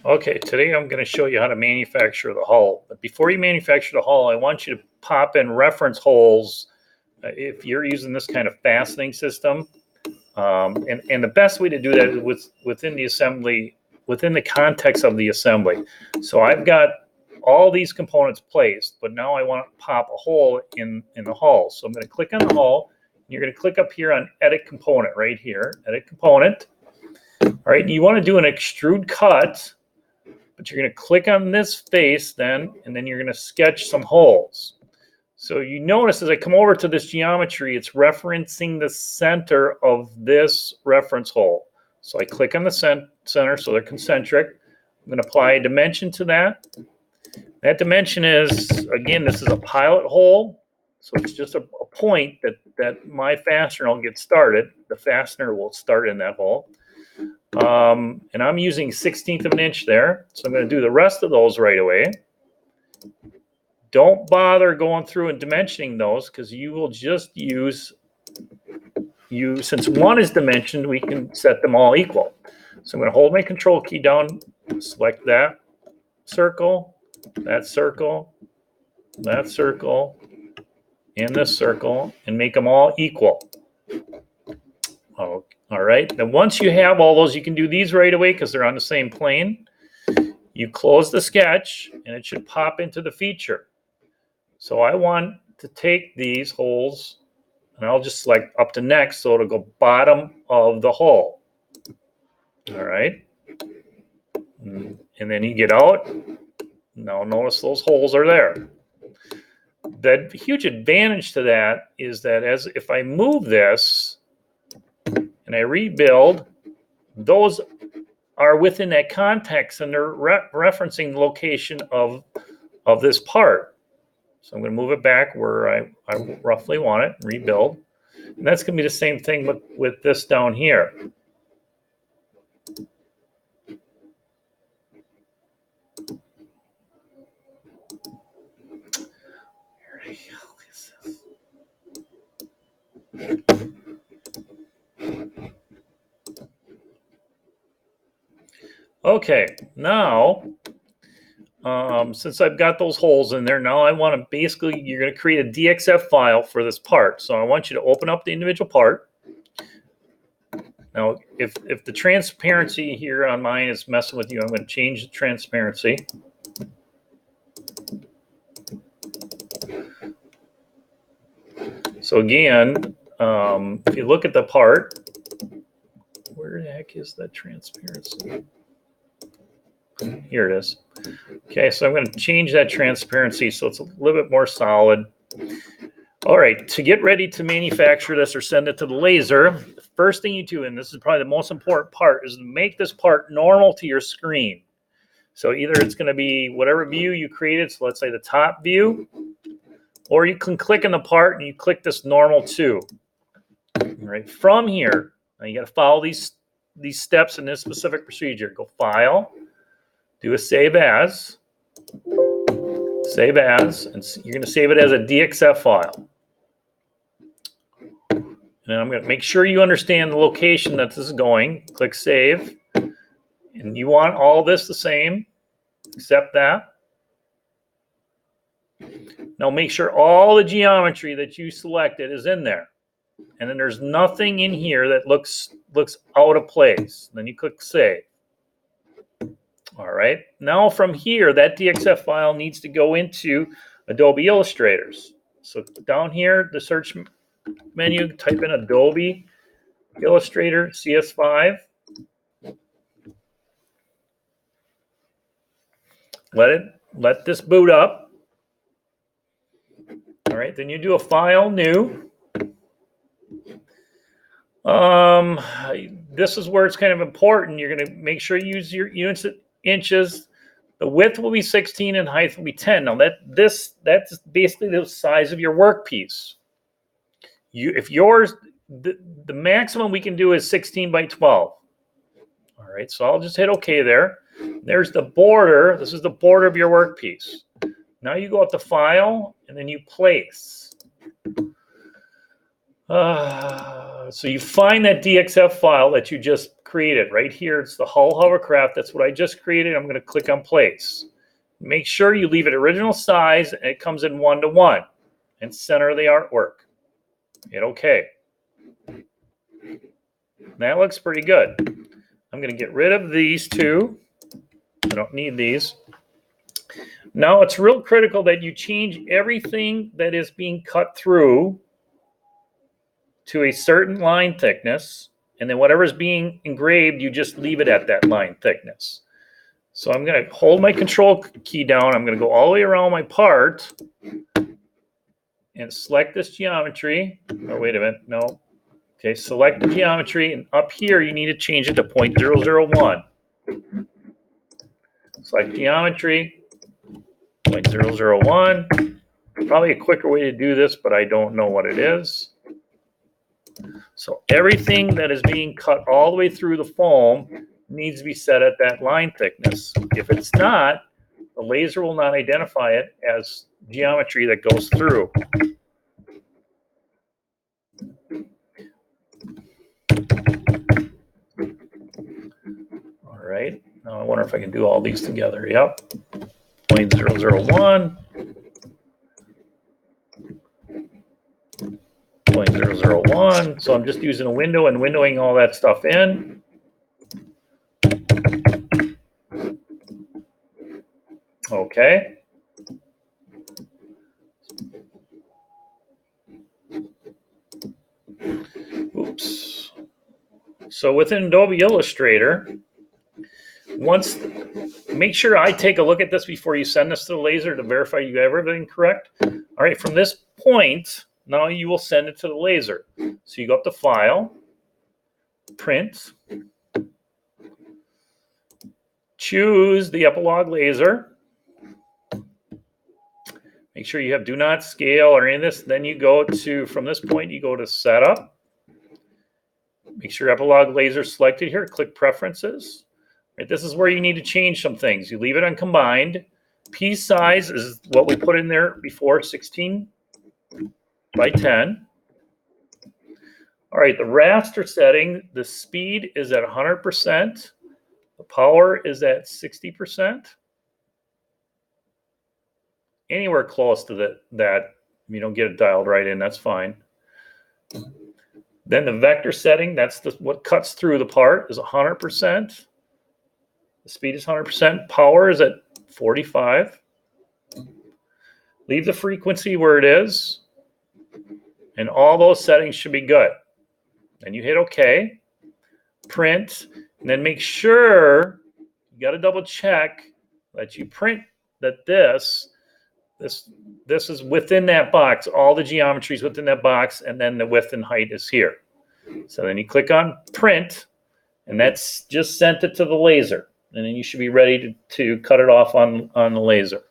Okay, today I'm going to show you how to manufacture the hull. But before you manufacture the hull, I want you to pop in reference holes if you're using this kind of fastening system. And the best way to do that is within the assembly, within the context of the assembly. So I've got all these components placed, but now I want to pop a hole in the hull. So I'm going to click on the hull. You're going to click up here on Edit Component right here, Edit Component. All right, and you want to do an extrude cut. But you're going to click on this face then, and then you're going to sketch some holes. So you notice as I come over to this geometry, it's referencing the center of this reference hole. So I click on the center, so they're concentric. I'm going to apply a dimension to that. That dimension is, again, this is a pilot hole. So it's just a point that my fastener will get started. The fastener will start in that hole. And I'm using 1/16 of an inch there. So I'm going to do the rest of those right away. Don't bother going through and dimensioning those because you will just use, since one is dimensioned, we can set them all equal. So I'm going to hold my control key down, select that circle, that circle, that circle, and this circle, and make them all equal. Okay. All right, then once you have all those, you can do these right away because they're on the same plane. You close the sketch and it should pop into the feature. So I want to take these holes and I'll just select up to next so it'll go bottom of the hole. All right, and then you get out. Now notice those holes are there. The huge advantage to that is that if I move this and I rebuild, those are within that context and they're referencing the location of this part. So I'm going to move it back where I roughly want it, rebuild. And that's going to be the same thing with this down here. Okay, now, since I've got those holes in there, now I want to basically, you're going to create a DXF file for this part. So I want you to open up the individual part. Now, if the transparency here on mine is messing with you, I'm going to change the transparency. So again, if you look at the part, where the heck is that transparency? Here it is. Okay, so I'm going to change that transparency so it's a little bit more solid. All right, to get ready to manufacture this or send it to the laser, the first thing you do, and this is probably the most important part, is to make this part normal to your screen. So either it's going to be whatever view you created, so let's say the top view, or you can click on the part and you click this normal to. All right, from here, now you got to follow these steps in this specific procedure. Go File, do a Save As, and you're going to save it as a DXF file. And I'm going to make sure you understand the location that this is going. Click Save, and you want all this the same, except that. Now make sure all the geometry that you selected is in there. And then there's nothing in here that looks out of place. Then you click Save. All right. Now from here, that DXF file needs to go into Adobe Illustrators. So down here, the search menu, type in Adobe Illustrator CS5. Let this boot up. All right. Then you do a File, New. This is where it's kind of important. You're going to make sure you use your units inches. The width will be 16 and height will be 10. Now that's basically the size of your workpiece. If yours, the maximum we can do is 16 by 12. All right, so I'll just hit OK there. There's the border. This is the border of your workpiece. Now you go up to File and then you Place. So you find that DXF file that you just created right here. It's the Hull Hovercraft. That's what I just created. I'm going to click on place. Make sure you leave it original size and it comes in 1:1 and center the artwork. Hit OK. That looks pretty good. I'm going to get rid of these two. I don't need these. Now it's real critical that you change everything that is being cut through to a certain line thickness, and then whatever is being engraved, you just leave it at that line thickness. So I'm going to hold my control key down. I'm going to go all the way around my part and select this geometry. Oh, wait a minute. No. Okay, select the geometry, and up here you need to change it to 0.001. Select geometry, 0.001. Probably a quicker way to do this, but I don't know what it is. So everything that is being cut all the way through the foam needs to be set at that line thickness. If it's not, the laser will not identify it as geometry that goes through. All right, now I wonder if I can do all these together. Yep, 0.001. 0.001. So I'm just using a window and windowing all that stuff in. Okay. Oops. So within Adobe Illustrator, make sure I take a look at this before you send this to the laser to verify you have everything correct. All right, from this point, now you will send it to the laser. So you go up to File, Print, choose the Epilog laser. Make sure you have Do Not Scale or any of this. Then you go to, from this point, you go to Setup. Make sure Epilog laser is selected here. Click Preferences. Right, this is where you need to change some things. You leave it on combined. Piece size is what we put in there before, 16 by 10. All right, the raster setting, the speed is at 100%. The power is at 60%. Anywhere close to that, if you don't get it dialed right in, that's fine. Then the vector setting, that's what cuts through the part, is 100%. The speed is 100%. Power is at 45. Leave the frequency where it is. And all those settings should be good. And you hit OK. Print. And then make sure, you got to double check that you print that this is within that box. All the geometry is within that box. And then the width and height is here. So then you click on Print. And that's just sent it to the laser. And then you should be ready to cut it off on the laser.